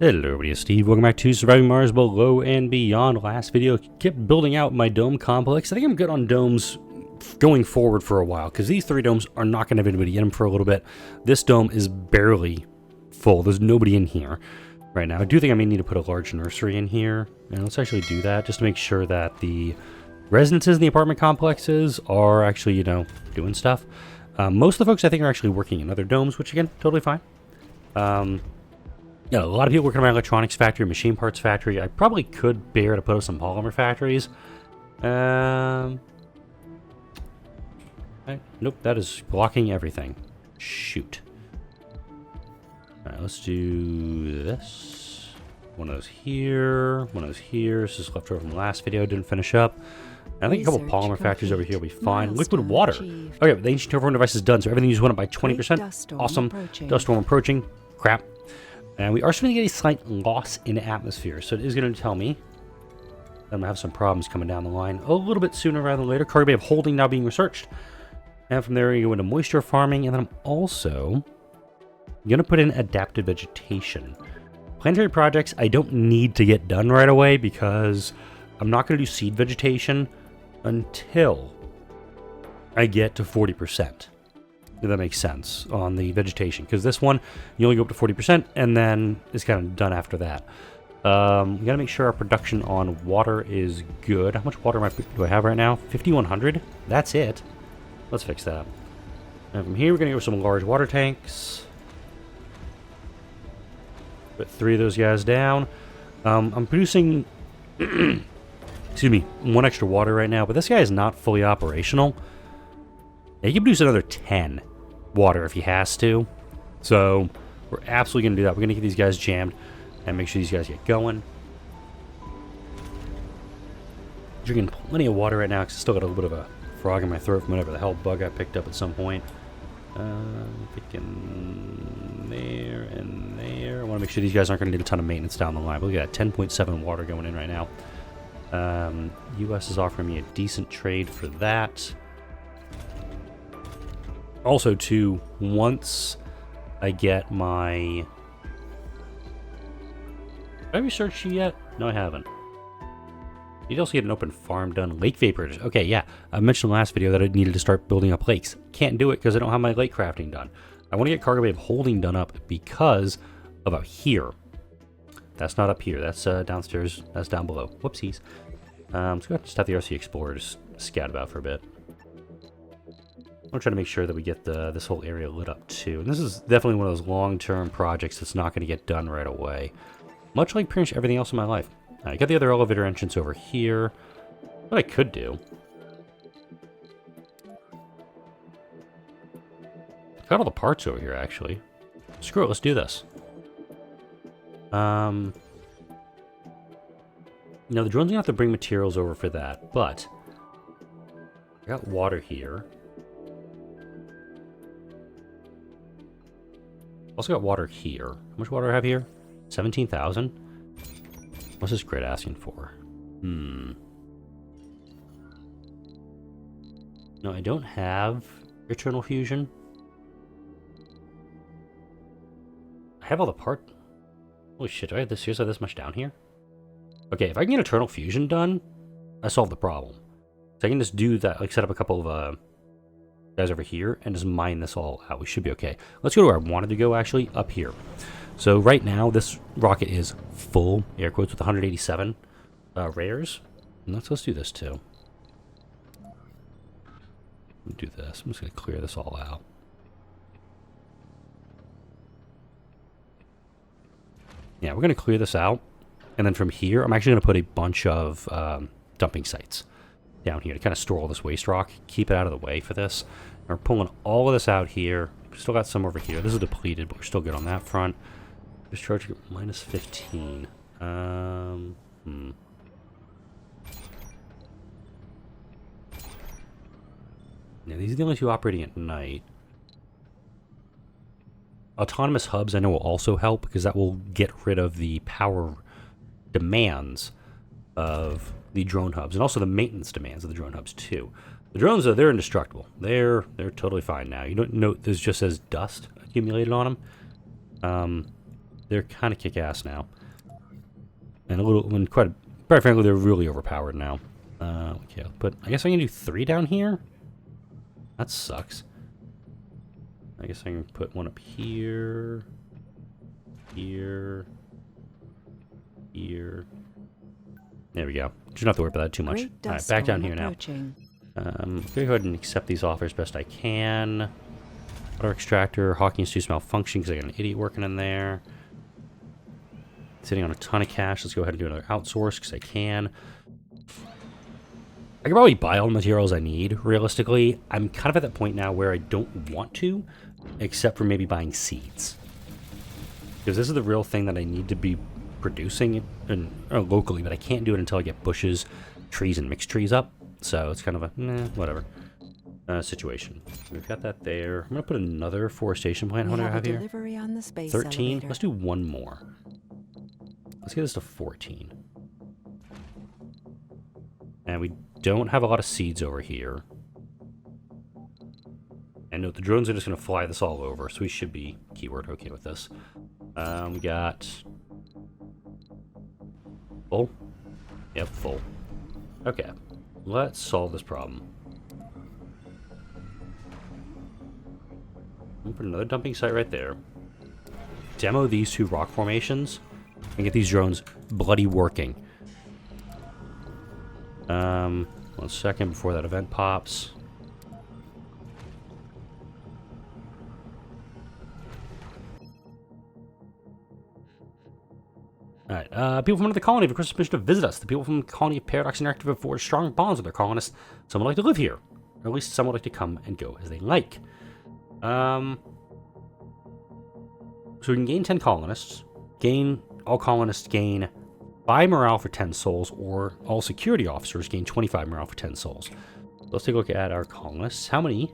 Hello everybody, it's Steve. Welcome back to Surviving Mars Below and Beyond. Last video, kept building out my dome complex. I think I'm good on domes going forward for a while, because these three domes are not going to have anybody in them for a little bit. This dome is barely full. There's nobody in here right now. I do think I may need to put a large nursery in here. And let's actually do that, just to make sure that the residences in the apartment complexes are actually, doing stuff. Most of the folks I think are actually working in other domes, which again, totally fine. Yeah, a lot of people working on my electronics factory, machine parts factory. I probably could bear to put up some polymer factories. Nope, that is blocking everything. Shoot. Alright, let's do this. One of those here, one of those here. This is left over from the last video, didn't finish up. I think a couple polymer factories over here will be fine. Liquid water. Okay, the ancient terraforming device is done, so everything just went up by 20%. Awesome. Dust storm approaching. Crap. And we are starting to get a slight loss in atmosphere, so it is going to tell me that I'm going to have some problems coming down the line a little bit sooner rather than later. Cargo bay of holding now being researched. And from there, we go into moisture farming, and then I'm also going to put in adaptive vegetation. Planetary projects I don't need to get done right away because I'm not going to do seed vegetation until I get to 40%. If that makes sense on the vegetation, because this one you only go up to 40% and then it's kind of done after that. We gotta make sure our production on water is good. How much water do I have right now? 5,100. That's it. Let's fix that. And from here we're gonna go with some large water tanks. Put 3 of those guys down. I'm producing excuse me, 1 extra water right now, but this guy is not fully operational. Yeah, he can produce another 10 water if he has to. So we're absolutely going to do that. We're going to get these guys jammed and make sure these guys get going. Drinking plenty of water right now because I still got a little bit of a frog in my throat from whatever the hell bug I picked up at some point. Picking there and there. I want to make sure these guys aren't going to need a ton of maintenance down the line. But look at that, 10.7 water going in right now. US is offering me a decent trade for that. Also, too, once I get my... Have I researched you yet? No, I haven't. You'd also get an open farm done. Lake vapors. Okay, yeah. I mentioned in the last video that I needed to start building up lakes. Can't do it because I don't have my lake crafting done. I want to get cargo bay of holding done up because of out here. That's not up here. That's downstairs. That's down below. Whoopsies. Let's go ahead and just have the RC Explorers scat about for a bit. I'm trying to make sure that we get this whole area lit up too. And this is definitely one of those long-term projects that's not going to get done right away. Much like pretty much everything else in my life. I got the other elevator entrance over here. What I could do. Got all the parts over here, actually. Screw it, let's do this. Now, the drone's going to have to bring materials over for that, but I got water here. Also got water here. How much water do I have here? 17,000? What's this grid asking for? No, I don't have eternal fusion. I have all the part. Holy shit, do I have this? Seriously, this much down here? Okay, if I can get eternal fusion done, I solve the problem. So I can just do that, like set up a couple of guys over here and just mine this all out. We should be okay. Let's go to where I wanted to go, actually, up here. So right now, this rocket is full, air quotes, with 187 rares. And let's do this too. Do this. I'm just going to clear this all out. Yeah, we're going to clear this out. And then from here, I'm actually going to put a bunch of dumping sites down here to kind of store all this waste rock, keep it out of the way for this. And we're pulling all of this out here. Still got some over here. This is depleted, but we're still good on that front. Discharge minus 15. Yeah, these are the only two operating at night. Autonomous hubs I know will also help because that will get rid of the power demands of the drone hubs, and also the maintenance demands of the drone hubs too. The drones, they're indestructible. They're totally fine now. You don't know, there's just says dust accumulated on them. they're kind of kick-ass now. And quite frankly, they're really overpowered now. Okay, but I guess I can do 3 down here? That sucks. I guess I can put one up here, here, here. There we go. Just don't have to worry about that too much. Alright, back down here now. I'm going to go ahead and accept these offers best I can. Water extractor, Hawking Stu's malfunction because I got an idiot working in there. Sitting on a ton of cash. Let's go ahead and do another outsource because I can. I can probably buy all the materials I need, realistically. I'm kind of at that point now where I don't want to, except for maybe buying seeds. Because this is the real thing that I need to be producing locally, but I can't do it until I get bushes, trees, and mixed trees up. So it's kind of a, whatever situation. We've got that there. I'm going to put another forestation plant. What do I have here? 13. Let's do one more. Let's get this to 14. And we don't have a lot of seeds over here. And note, the drones are just going to fly this all over, so we should be, keyword, okay with this. We got... full? Yep, full. Okay, let's solve this problem. I'm going to put another dumping site right there. Demo these 2 rock formations, and get these drones bloody working. 1 second before that event pops. Alright, people from another colony have requested permission to visit us. The people from the colony of Paradox Interactive have forged strong bonds with their colonists. Some would like to live here. Or at least some would like to come and go as they like. So we can gain 10 colonists. All colonists gain 5 morale for 10 souls, or all security officers gain 25 morale for 10 souls. Let's take a look at our colonists. How many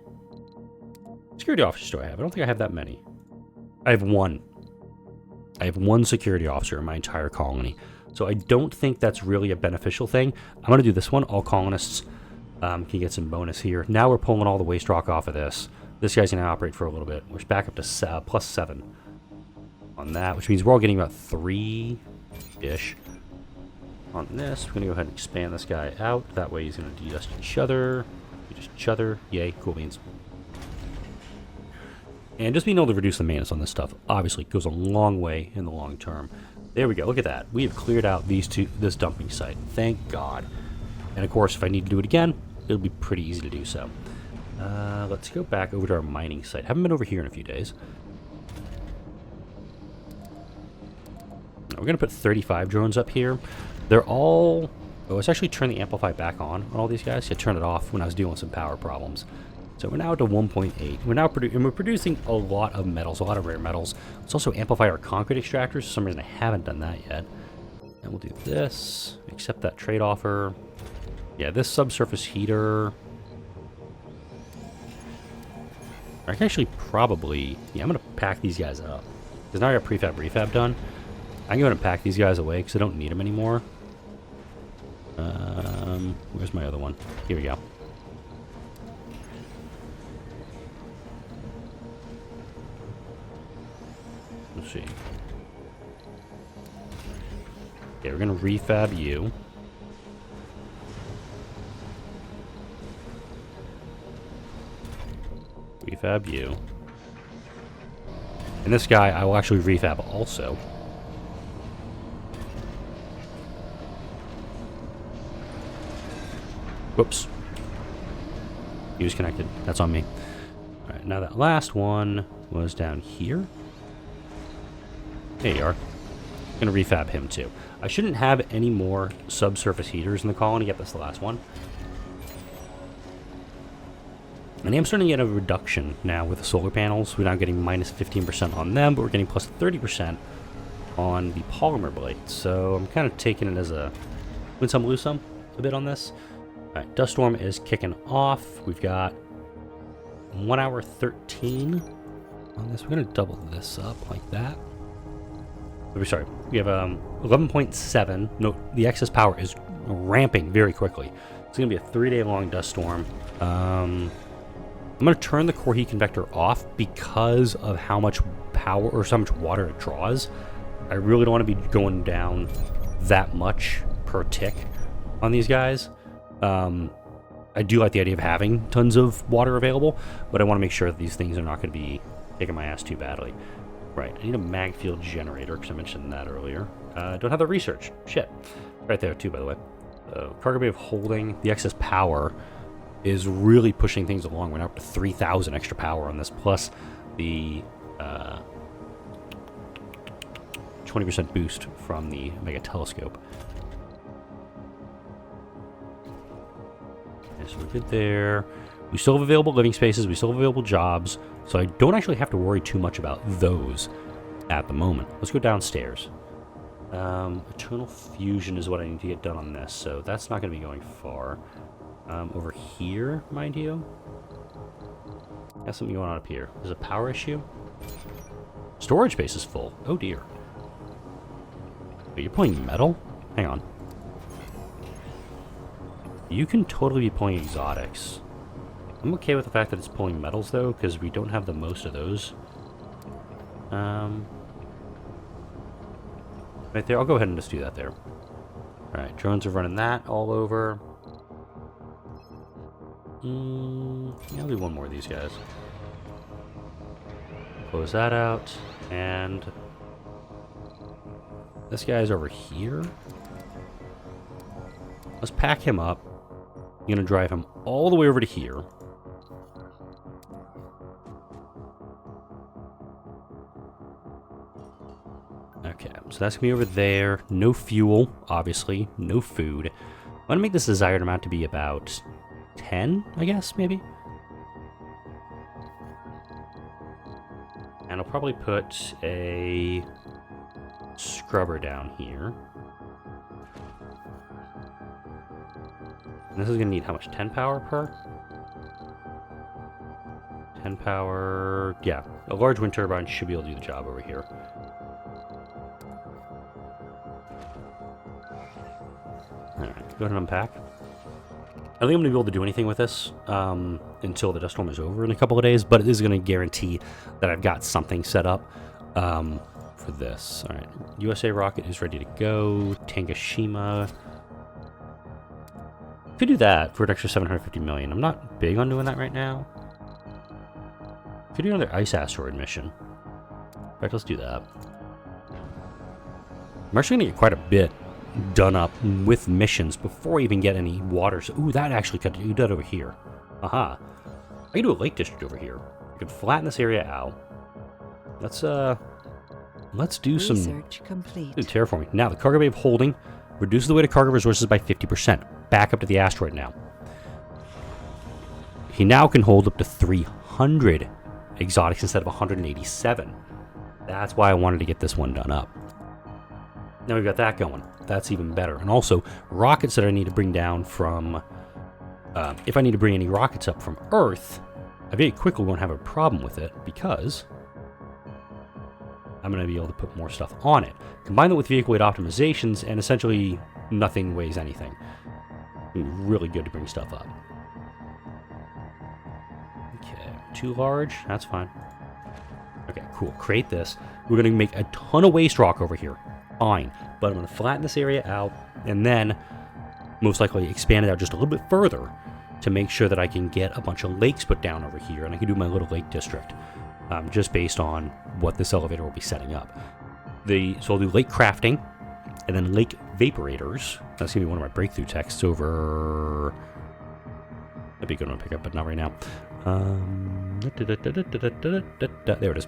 security officers do I have? I don't think I have that many. I have 1. I have 1 security officer in my entire colony. So I don't think that's really a beneficial thing. I'm going to do this one. All colonists can get some bonus here. Now we're pulling all the waste rock off of this. This guy's going to operate for a little bit. We're back up to +7 on that, which means we're all getting about 3-ish. On this, we're going to go ahead and expand this guy out. That way he's going to do just each other. Yay, cool beans. And just being able to reduce the maintenance on this stuff, obviously, goes a long way in the long term. There we go. Look at that. We have cleared out this dumping site. Thank God. And of course, if I need to do it again, it'll be pretty easy to do so. Let's go back over to our mining site. Haven't been over here in a few days. We're going to put 35 drones up here. They're all... Oh, let's actually turn the amplify back on all these guys. I turned it off when I was dealing with some power problems. So we're now at 1.8. We're producing a lot of metals, a lot of rare metals. Let's also amplify our concrete extractors. For some reason, I haven't done that yet. And we'll do this. Accept that trade offer. Yeah, this subsurface heater. I can actually probably... Yeah, I'm going to pack these guys up. Because now I got refab done. I can go ahead and pack these guys away because I don't need them anymore. Where's my other one? Here we go. Let's see. Okay, we're going to refab you. Refab you. And this guy I will actually refab also. Whoops. He was connected. That's on me. Alright, now that last one was down here. There you are. I'm going to refab him too. I shouldn't have any more subsurface heaters in the colony. Yep, that's the last one. And I'm starting to get a reduction now with the solar panels. We're now getting minus 15% on them, but we're getting plus 30% on the polymer blades. So I'm kind of taking it as a win some, lose some a bit on this. Alright, dust storm is kicking off. We've got 1 hour 13 on this. We're going to double this up like that. Sorry, we have 11.7. Note, the excess power is ramping very quickly. It's going to be a 3-day long dust storm. I'm going to turn the core heat convector off because of how much power or so much water it draws. I really don't want to be going down that much per tick on these guys. I do like the idea of having tons of water available, but I want to make sure that these things are not going to be kicking my ass too badly. Right, I need a mag field generator, because I mentioned that earlier. Don't have the research. Shit. Right there, too, by the way. Cargo bay of holding. The excess power is really pushing things along. We're now up to 3,000 extra power on this, plus the 20% boost from the Mega Telescope. Okay, so we're good there. We still have available living spaces. We still have available jobs. So I don't actually have to worry too much about those at the moment. Let's go downstairs. Eternal fusion is what I need to get done on this. So that's not going to be going far. Over here, mind you. Got something going on up here. There's a power issue. Storage space is full. Oh dear. Wait, you're pulling metal? Hang on. You can totally be pulling exotics. I'm okay with the fact that it's pulling metals, though, because we don't have the most of those. Right there. I'll go ahead and just do that there. Alright, drones are running that all over. Yeah, I'll do one more of these guys. Close that out, and this guy's over here. Let's pack him up. I'm gonna drive him all the way over to here. Okay, so that's gonna be over there. No fuel, obviously. No food. I'm gonna make this desired amount to be about 10, I guess, maybe. And I'll probably put a scrubber down here. And this is going to need how much? 10 power per? 10 power... Yeah, a large wind turbine should be able to do the job over here. Alright, go ahead and unpack. I think I'm going to be able to do anything with this until the dust storm is over in a couple of days, but it is going to guarantee that I've got something set up for this. All right, USA rocket is ready to go. Tangoshima. Could do that for an extra 750 million. I'm not big on doing that right now. Could do another ice asteroid mission. In fact, let's do that. I'm actually going to get quite a bit done up with missions before I even get any water. So, ooh, that actually could do that over here. Aha. I can do a lake district over here. I can flatten this area out. Let's do some research complete. terraforming. Now, the cargo bay of holding reduces the weight of cargo resources by 50%. Back up to the asteroid now. He now can hold up to 300 exotics instead of 187. That's why I wanted to get this one done up. Now we've got that going. That's even better. And also, rockets that I need to bring down from... if I need to bring any rockets up from Earth, I very quickly won't have a problem with it because I'm going to be able to put more stuff on it. Combine that with vehicle weight optimizations, and essentially nothing weighs anything. Really good to bring stuff up. Okay, too large? That's fine. Okay, cool. Create this. We're going to make a ton of waste rock over here. Fine. But I'm going to flatten this area out, and then most likely expand it out just a little bit further to make sure that I can get a bunch of lakes put down over here, and I can do my little lake district, just based on what this elevator will be setting up. So I'll do lake crafting, and then lake vaporators. That's going to be one of my breakthrough texts over... That'd be a good one to pick up, but not right now. There it is.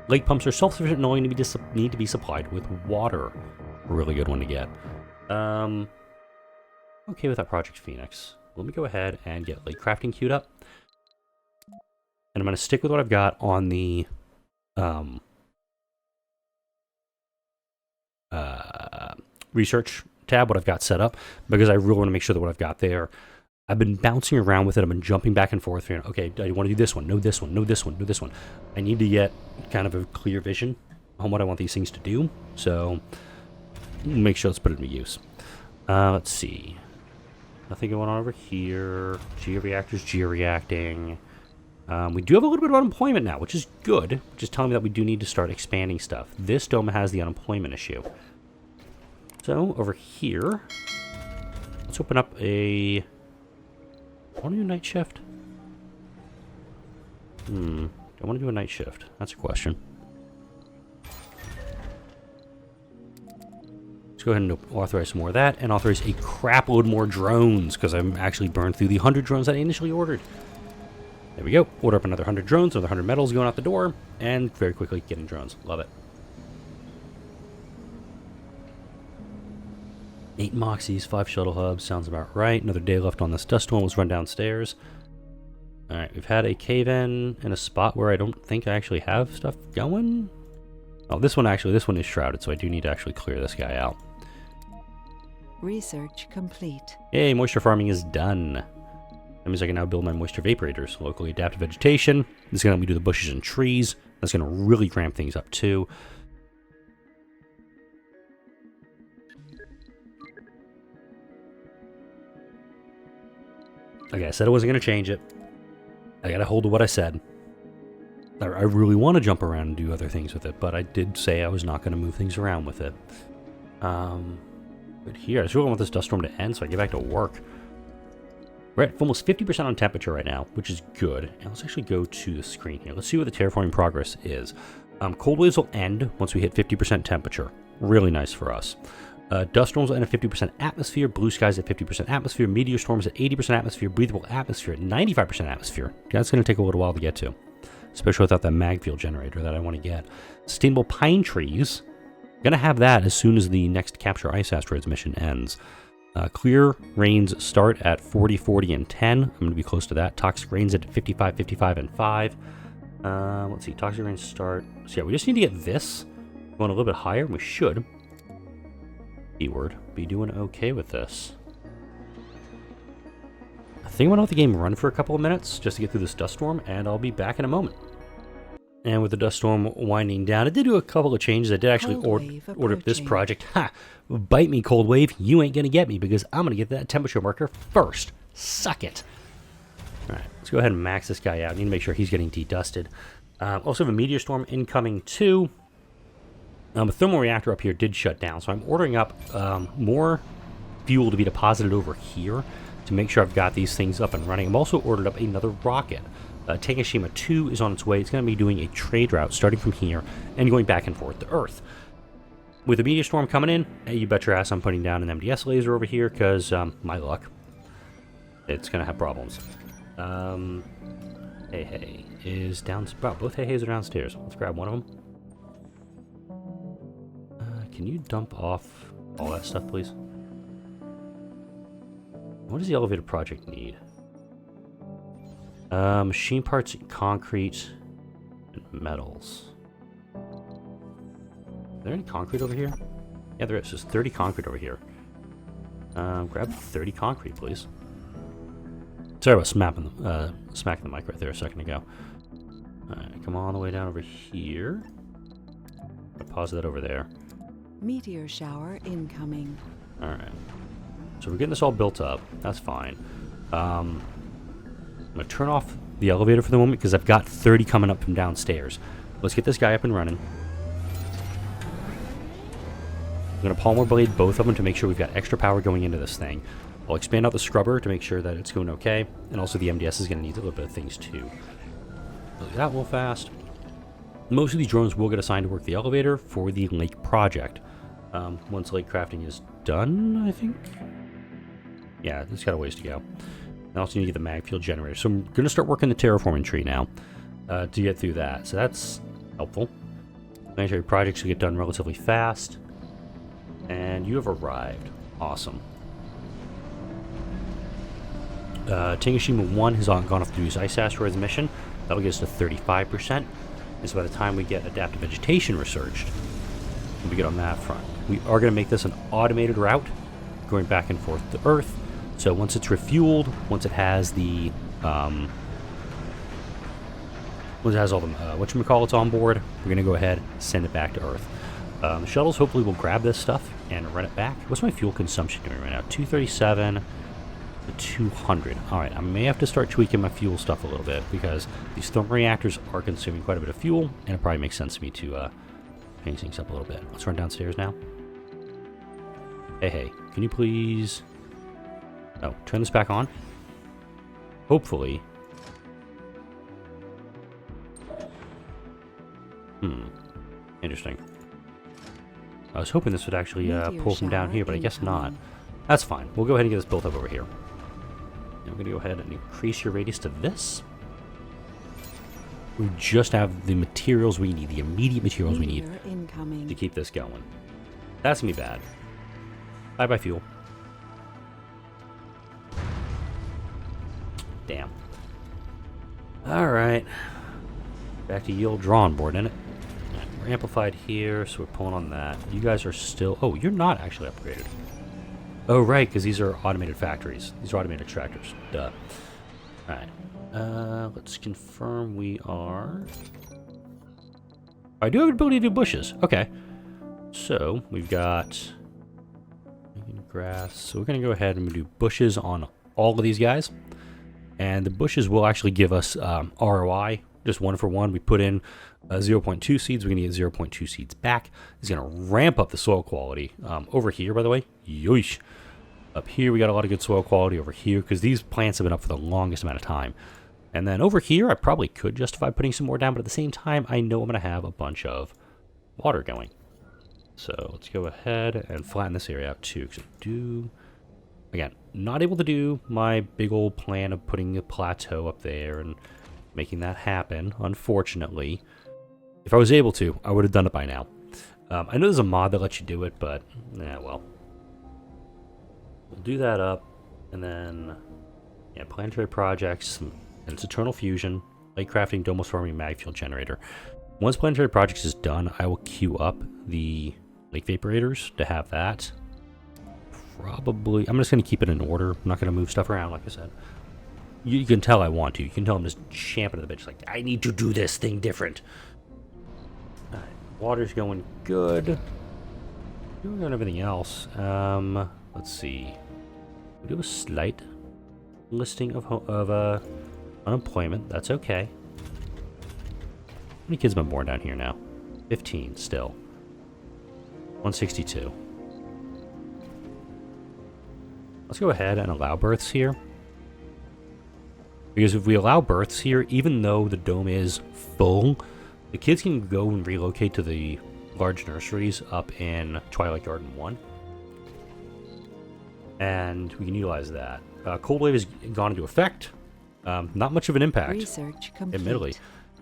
Lake pumps are self-sufficient and only need to be supplied with water. Really good one to get. Okay with that Project Phoenix. Let me go ahead and get lake crafting queued up. And I'm going to stick with what I've got on the research tab, what I've got set up, because I really want to make sure that what I've got there, I've been bouncing around with it. I've been jumping back and forth. Okay, I want to do this one. No, this one. No, this one. No, this one. I need to get kind of a clear vision on what I want these things to do. So, make sure let's put it into use. Let's see. Nothing going on over here. Georeactors, georeacting. We do have a little bit of unemployment now, which is good, which is telling me that we do need to start expanding stuff. This dome has the unemployment issue. So, over here, let's open up a... I want to do a night shift? I want to do a night shift. That's a question. Let's go ahead and authorize some more of that, and authorize a crap load more drones, because I'm actually burned through the 100 drones that I initially ordered. There we go. Order up another 100 drones, another 100 metals going out the door, and very quickly getting drones. Love it. 8 Moxies, 5 shuttle hubs, sounds about right. Another day left on this dust storm. Let's run downstairs. Alright, we've had a cave-in in a spot where I don't think I actually have stuff going. Oh, this one is shrouded, so I do need to actually clear this guy out. Research complete. Yay, moisture farming is done. That means I can now build my moisture vaporators. Locally adapted vegetation. This is going to let me do the bushes and trees. That's going to really cramp things up too. Like I said, I wasn't going to change it. I got to hold to what I said. I really want to jump around and do other things with it, but I did say I was not going to move things around with it. But here, I just really want this dust storm to end so I get back to work. We're at almost 50% on temperature right now, which is good. And let's actually go to the screen here. Let's see what the terraforming progress is. Cold waves will end once we hit 50% temperature. Really nice for us. Dust storms will end at 50% atmosphere, blue skies at 50% atmosphere, meteor storms at 80% atmosphere, breathable atmosphere at 95% atmosphere. That's going to take a little while to get to, especially without that mag field generator that I want to get. Sustainable pine trees, going to have that as soon as the next Capture Ice Asteroids mission ends. Clear rains start at 40, 40, and 10. I'm going to be close to that. Toxic rains at 55, 55, and 5. Let's see, toxic rains start. So yeah, we just need to get this going a little bit higher. We should. Keyword, be doing okay with this. I think I'm going to let the game run for a couple of minutes just to get through this dust storm, and I'll be back in a moment. And with the dust storm winding down, I did do a couple of changes. I did actually order up this project. Ha! Bite me, Cold Wave. You ain't going to get me because I'm going to get that temperature marker first. Suck it. Alright, let's go ahead and max this guy out. I need to make sure he's getting dedusted. Also have a meteor storm incoming too. A thermal reactor up here did shut down, so I'm ordering up more fuel to be deposited over here to make sure I've got these things up and running. I've also ordered up another rocket. Tanegashima 2 is on its way. It's going to be doing a trade route starting from here and going back and forth to Earth. With a meteor storm coming in, you bet your ass I'm putting down an MDS laser over here because, my luck, it's going to have problems. Hey is downstairs. Wow, both Hey-Heys are downstairs. Let's grab one of them. Can you dump off all that stuff, please? What does the elevator project need? Machine parts, concrete, and metals. Is there any concrete over here? Yeah, there is. There's 30 concrete over here. Grab 30 concrete, please. Sorry about smacking the mic right there a second ago. Alright, come all the way down over here. I'll pause that over there. Meteor shower incoming. Alright. So we're getting this all built up. That's fine. I'm going to turn off the elevator for the moment because I've got 30 coming up from downstairs. Let's get this guy up and running. I'm going to Palmer Blade both of them to make sure we've got extra power going into this thing. I'll expand out the scrubber to make sure that it's going okay. And also the MDS is going to need a little bit of things too. Look at that real fast. Most of these drones will get assigned to work the elevator for the lake project. Once lake crafting is done, I think. Yeah, it's got a ways to go. I also need to get the mag field generator. So I'm going to start working the terraforming tree now to get through that. So that's helpful. Planetary projects will get done relatively fast. And you have arrived. Awesome. Tanegashima 1 has gone off to do his Ice Asteroids mission. That'll get us to 35%. And so by the time we get adaptive vegetation researched, we'll be good on that front. We are going to make this an automated route going back and forth to Earth. So once it's refueled, once it has the once it has all the whatchamacallits on board, we're going to go ahead and send it back to Earth. The shuttles hopefully will grab this stuff and run it back. What's my fuel consumption doing right now? 237. to 200. Alright, I may have to start tweaking my fuel stuff a little bit because these thermal reactors are consuming quite a bit of fuel, and it probably makes sense to me to change things up a little bit. Let's run downstairs now. Hey, can you please... Oh, turn this back on? Hopefully. Interesting. I was hoping this would actually pull from down here, but I guess not. That's fine. We'll go ahead and get this built up over here. And we're going to go ahead and increase your radius to this. We just have the materials we need, the immediate materials we need to keep this going. That's going to be bad. Bye-bye fuel. Damn. Alright. Back to yield drawing board, innit? We're amplified here, so we're pulling on that. You guys are still... Oh, you're not actually upgraded. Oh, right, because these are automated factories. These are automated tractors. Duh. Alright. Let's confirm we are... I do have an ability to do bushes. Okay. So, we've got... grass. So we're going to go ahead and do bushes on all of these guys. And the bushes will actually give us ROI, just 1 for 1. We put in 0.2 seeds. We're going to get 0.2 seeds back. It's going to ramp up the soil quality. Over here, by the way, yoish. Up here, we got a lot of good soil quality over here because these plants have been up for the longest amount of time. And then over here, I probably could justify putting some more down, but at the same time, I know I'm going to have a bunch of water going. So let's go ahead and flatten this area out too. Again, not able to do my big old plan of putting a plateau up there and making that happen, unfortunately. If I was able to, I would have done it by now. I know there's a mod that lets you do it, but, well. We'll do that up, and then, yeah, planetary projects, and it's Eternal Fusion, Lake Crafting, Domo Farming, Mag Fuel Generator. Once planetary projects is done, I will queue up the Lake Vaporators to have that. Probably, I'm just going to keep it in order. I'm not going to move stuff around, like I said. You can tell I want to. You can tell I'm just champing at the bitch, like, I need to do this thing different. Alright, water's going good. Doing on everything else. Let's see. We do a slight listing of unemployment. That's okay. How many kids have been born down here now? 15 still. 162. Let's go ahead and allow births here. Because if we allow births here, even though the dome is full, the kids can go and relocate to the large nurseries up in Twilight Garden 1. And we can utilize that. Cold wave has gone into effect. Not much of an impact, Research complete. admittedly.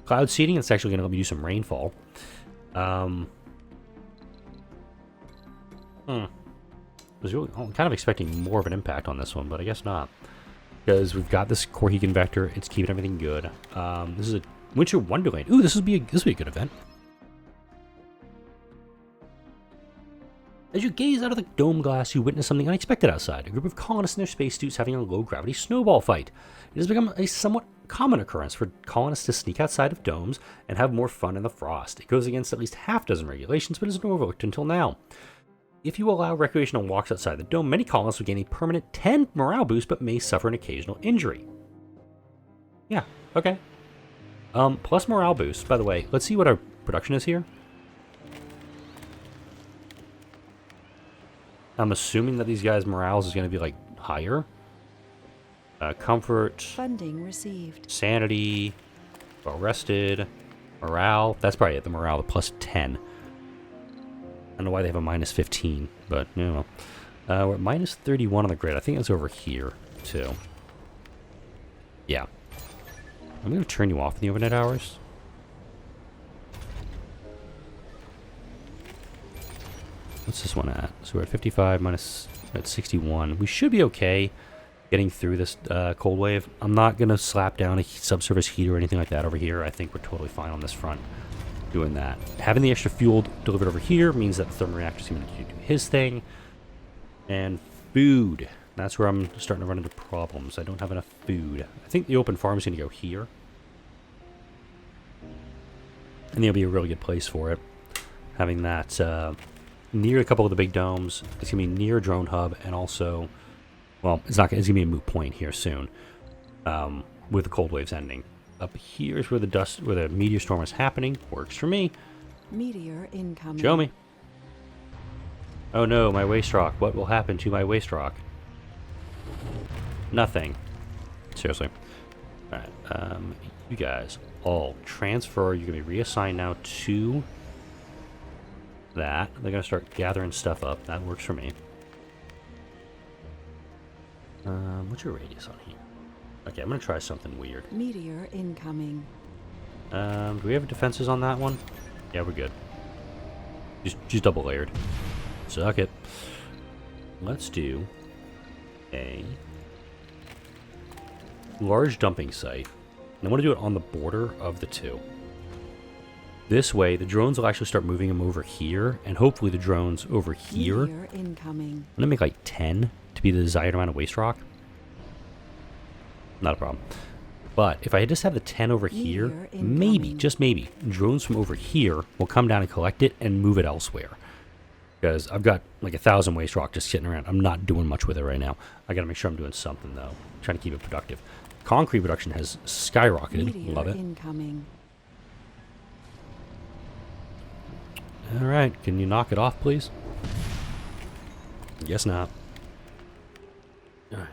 Cloud seeding, it's actually going to let me do some rainfall. I was really kind of expecting more of an impact on this one, but I guess not. Because we've got this Corhigan vector, it's keeping everything good. This is a Winter Wonderland. Ooh, this would be a good event. As you gaze out of the dome glass, you witness something unexpected outside. A group of colonists in their spacesuits having a low-gravity snowball fight. It has become a somewhat common occurrence for colonists to sneak outside of domes and have more fun in the frost. It goes against at least half dozen regulations, but isn't overlooked until now. If you allow recreational walks outside the dome, many colonists will gain a permanent 10 morale boost, but may suffer an occasional injury. Yeah, okay. Plus morale boost. By the way, let's see what our production is here. I'm assuming that these guys' morales is going to be, like, higher. Comfort. Funding received. Sanity. Well rested. Morale. That's probably it, the morale, the plus 10. I don't know why they have a minus 15, but, you know. We're at minus 31 on the grid. I think it's over here, too. Yeah. I'm going to turn you off in the overnight hours. What's this one at? So we're at 55 minus at 61. We should be okay getting through this cold wave. I'm not going to slap down a subsurface heater or anything like that over here. I think we're totally fine on this front doing that. Having the extra fuel delivered over here means that the thermal reactor's going to do his thing. And food. That's where I'm starting to run into problems. I don't have enough food. I think the open farm is going to go here. And there'll be a really good place for it. Having that near a couple of the big domes. It's going to be near a drone hub and also Well, it's not. It's gonna be a moot point here soon, with the cold waves ending. Up here is where the meteor storm is happening. Works for me. Meteor incoming. Show me. Oh no, my waste rock. What will happen to my waste rock? Nothing. Seriously. Alright, you guys all transfer. You're going to be reassigned now to that. They're going to start gathering stuff up. That works for me. What's your radius on here? Okay, I'm going to try something weird. Meteor incoming. Do we have defenses on that one? Yeah, we're good. Just double layered. Suck it. Let's do a large dumping site. And I want to do it on the border of the two. This way, the drones will actually start moving them over here, and hopefully the drones over here. Meteor incoming. I'm going to make like 10 to be the desired amount of waste rock. Not a problem. But if I just have the 10 over here, maybe, just maybe, drones from over here will come down and collect it and move it elsewhere. Because I've got like 1,000 waste rock just sitting around. I'm not doing much with it right now. I got to make sure I'm doing something, though. I'm trying to keep it productive. Concrete production has skyrocketed. Meteor Love it. incoming. All right. Can you knock it off, please? Guess not. All right.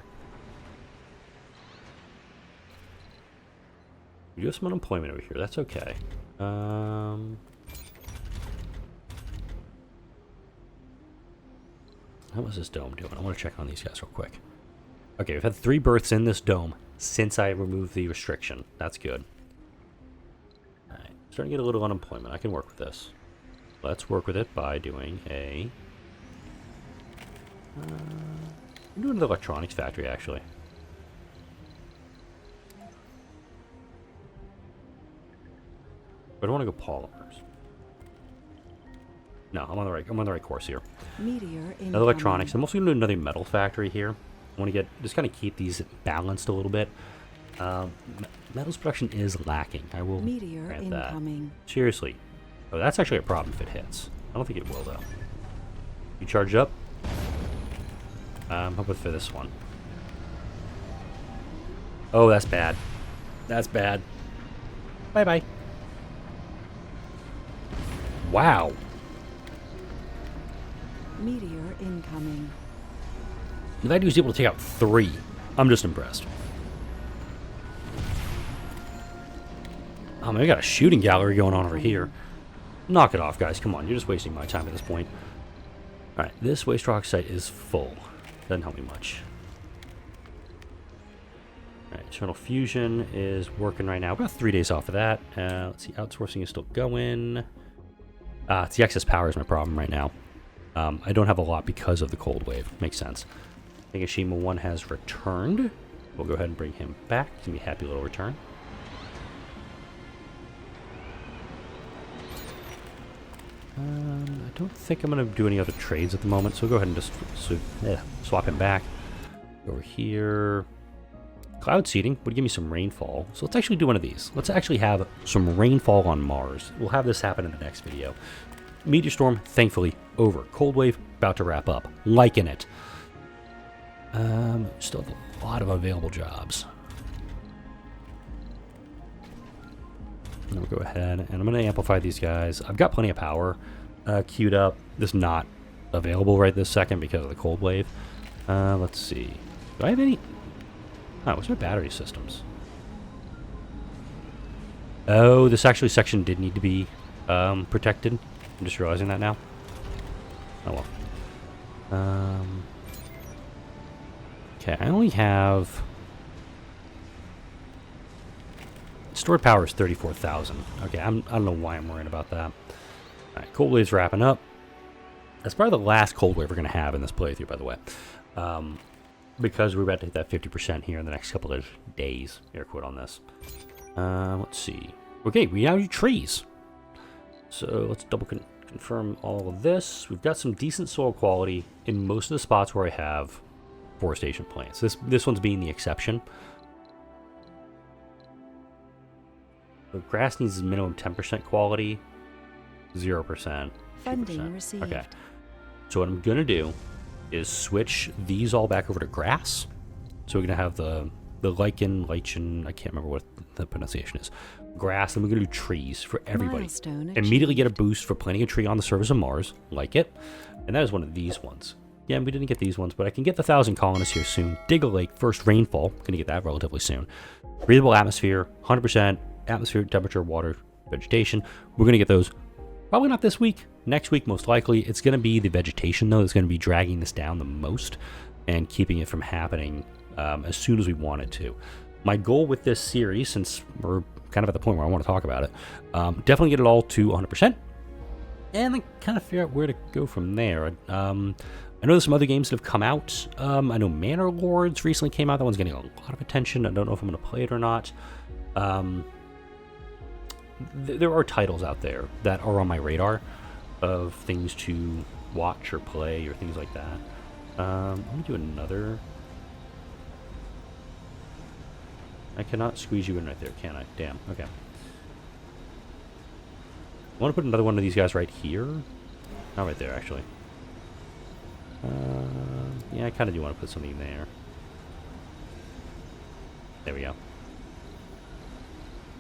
We do have some unemployment over here. That's okay. How was this dome doing? I want to check on these guys real quick. Okay, we've had 3 births in this dome since I removed the restriction. That's good. Alright, starting to get a little unemployment. I can work with this. Let's work with it by doing a... I'm doing the electronics factory, actually. But I want to go polymers. No, I'm on the right course here. Meteor incoming. Another electronics. I'm also going to do another metal factory here. I want to just kind of keep these balanced a little bit. Metals production is lacking. I will Meteor grant incoming. that. Seriously. Oh, that's actually a problem if it hits. I don't think it will, though. You charge up? How about for this one? Oh, that's bad. That's bad. Bye-bye. Wow. Meteor incoming. The fact he was able to take out 3, I'm just impressed. Oh man, we got a shooting gallery going on over here. Knock it off, guys. Come on, you're just wasting my time at this point. Alright, this waste rock site is full. Doesn't help me much. Alright, internal fusion is working right now. About 3 days off of that. Let's see, outsourcing is still going. It's the excess power is my problem right now. I don't have a lot because of the cold wave. Makes sense. Nagashima 1 has returned. We'll go ahead and bring him back. It's going to be a happy little return. I don't think I'm going to do any other trades at the moment, so we'll go ahead and just swap him back. Over here. Cloud seeding would give me some rainfall. So let's actually do one of these. Let's actually have some rainfall on Mars. We'll have this happen in the next video. Meteor storm, thankfully, over. Cold wave, about to wrap up. Liking it. Still have a lot of available jobs. And we'll go ahead and I'm going to amplify these guys. I've got plenty of power queued up. This is not available right this second because of the cold wave. Let's see. Do I have any... Oh, what's my battery systems? Oh, this actually section did need to be protected. I'm just realizing that now. Oh well. Okay, I only have... Stored power is 34,000. Okay, I don't know why I'm worried about that. Alright, cold wave's wrapping up. That's probably the last cold wave we're going to have in this playthrough, by the way. Because we're about to hit that 50% here in the next couple of days. Air quote on this. Let's see. Okay, we now do trees. So let's double confirm all of this. We've got some decent soil quality in most of the spots where I have forestation plants. This one's being the exception. The grass needs minimum 10% quality, 0%. Funding 2%. received. Okay. So what I'm going to do is switch these all back over to grass. So we're going to have the lichen, I can't remember what the pronunciation is. Grass, and we're going to do trees for everybody. Immediately get a boost for planting a tree on the surface of Mars. Like it. And that is one of these ones. Yeah, we didn't get these ones, but I can get the 1,000 colonists here soon. Dig a lake, first rainfall. Going to get that relatively soon. Breathable atmosphere, 100% atmosphere, temperature, water, vegetation. We're going to get those probably not this week. Next week, most likely. It's going to be the vegetation, though, that's going to be dragging this down the most and keeping it from happening as soon as we want it to. My goal with this series, since we're kind of at the point where I want to talk about it, definitely get it all to 100%. And then kind of figure out where to go from there. I know there's some other games that have come out. I know Manor Lords recently came out. That one's getting a lot of attention. I don't know if I'm going to play it or not. There are titles out there that are on my radar of things to watch or play or things like that. Let me do another. I cannot squeeze you in right there, can I? Damn, okay. I want to put another one of these guys right here. Not right there, actually. Yeah, I kind of do want to put something there. There we go.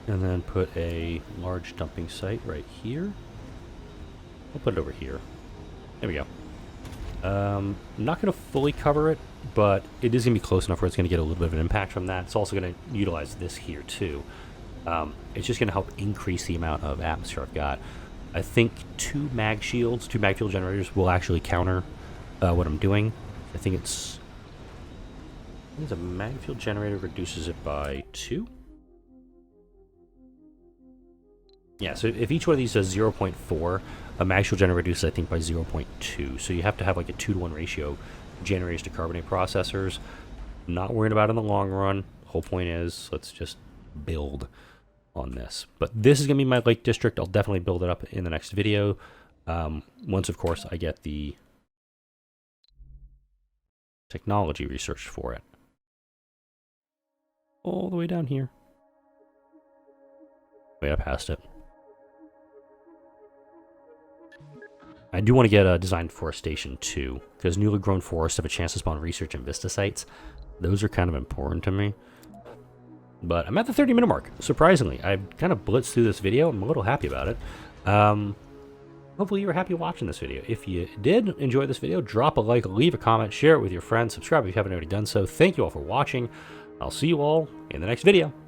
And then put a large dumping site right here. I'll put it over here. There we go. I'm not going to fully cover it, but it is going to be close enough where it's going to get a little bit of an impact from that. It's also going to utilize this here too. It's just going to help increase the amount of atmosphere I've got. I think two mag field generators will actually counter what I'm doing. I think it's a mag field generator reduces it by 2. Yeah, so if each one of these does 0.4, a mag field generator reduces, I think, by 0.2. So you have to have like a 2-to-1 ratio generators to carbonate processors. Not worried about it in the long run. Whole point is let's just build on this. But this is going to be my lake district. I'll definitely build it up in the next video. Once, of course, I get the technology research for it. All the way down here. Wait, I passed it. I do want to get a designed forestation too, because newly grown forests have a chance to spawn research and vista sites. Those are kind of important to me. But I'm at the 30-minute mark, surprisingly. I kind of blitzed through this video. I'm a little happy about it. Hopefully you were happy watching this video. If you did enjoy this video, drop a like, leave a comment, share it with your friends, subscribe if you haven't already done so. Thank you all for watching. I'll see you all in the next video.